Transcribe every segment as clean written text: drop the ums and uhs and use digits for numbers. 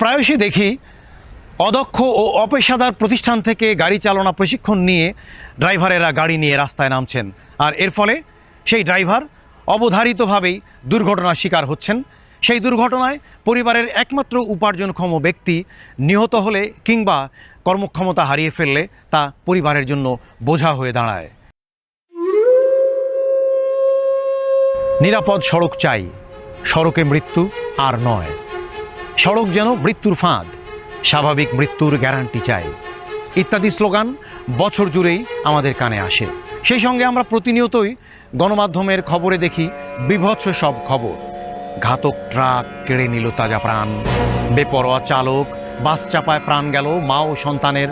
প্রায়শই দেখি অদক্ষ ও অপেশাদার প্রতিষ্ঠান থেকে গাড়ি চালনা প্রশিক্ষণ নিয়ে ড্রাইভারেরা গাড়ি নিয়ে রাস্তায় নামছেন, আর এর ফলে সেই ড্রাইভার অবধারিতভাবেই দুর্ঘটনার শিকার হচ্ছেন। সেই দুর্ঘটনায় পরিবারের একমাত্র উপার্জনক্ষম ব্যক্তি নিহত হলে কিংবা কর্মক্ষমতা হারিয়ে ফেললে তা পরিবারের জন্য বোঝা হয়ে দাঁড়ায়। নিরাপদ সড়ক চাই, সড়কে মৃত্যু আর নয়। সড়ক যেন মৃত্যুর ফাঁদ, স্বাভাবিক মৃত্যুর গ্যারান্টি চাই ইত্যাদি স্লোগান বছর জুড়েই আমাদের কানে আসে। সেই সঙ্গে আমরা প্রতিনিয়তই গণমাধ্যমের খবরে দেখি বীভৎস সব খবর। ঘাতক ট্রাক কেড়ে নিল তাজা প্রাণ, বেপরোয়া চালক, বাস চাপায় প্রাণ গেল মা ও সন্তানের,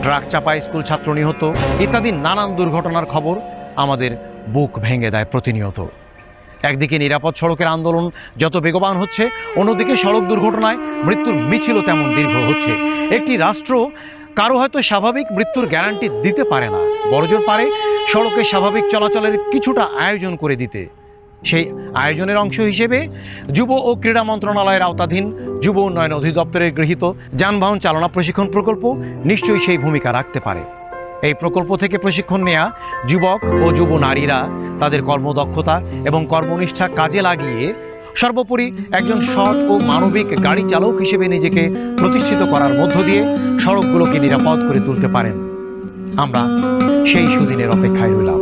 ট্রাক চাপায় স্কুল ছাত্র নিহত ইত্যাদি নানান দুর্ঘটনার খবর আমাদের বুক ভেঙে দেয় প্রতিনিয়ত। একদিকে নিরাপদ সড়কের আন্দোলন যত বেগবান হচ্ছে, অন্যদিকে সড়ক দুর্ঘটনায় মৃত্যুর মিছিলও তেমন দীর্ঘ হচ্ছে। একটি রাষ্ট্র কারো হয়তো স্বাভাবিক মৃত্যুর গ্যারান্টি দিতে পারে না, বড়জোর পারে সড়কে স্বাভাবিক চলাচলের কিছুটা আয়োজন করে দিতে। সেই আয়োজনের অংশ হিসেবে যুব ও ক্রীড়া মন্ত্রণালয়ের আওতাধীন যুব উন্নয়ন অধিদপ্তরের গৃহীত যানবাহন চালনা প্রশিক্ষণ প্রকল্প নিশ্চয়ই সেই ভূমিকা রাখতে পারে। এই প্রকল্প থেকে প্রশিক্ষণ নেওয়া যুবক ও যুব নারীরা তাদের কর্মদক্ষতা এবং কর্মনিষ্ঠা কাজে লাগিয়ে সর্বোপরি একজন সৎ ও মানবিক গাড়ি চালক হিসেবে নিজেকে প্রতিষ্ঠিত করার মধ্য দিয়ে সড়কগুলোকে নিরাপদ করে তুলতে পারেন। আমরা সেই সুদিনের অপেক্ষায় রইলাম।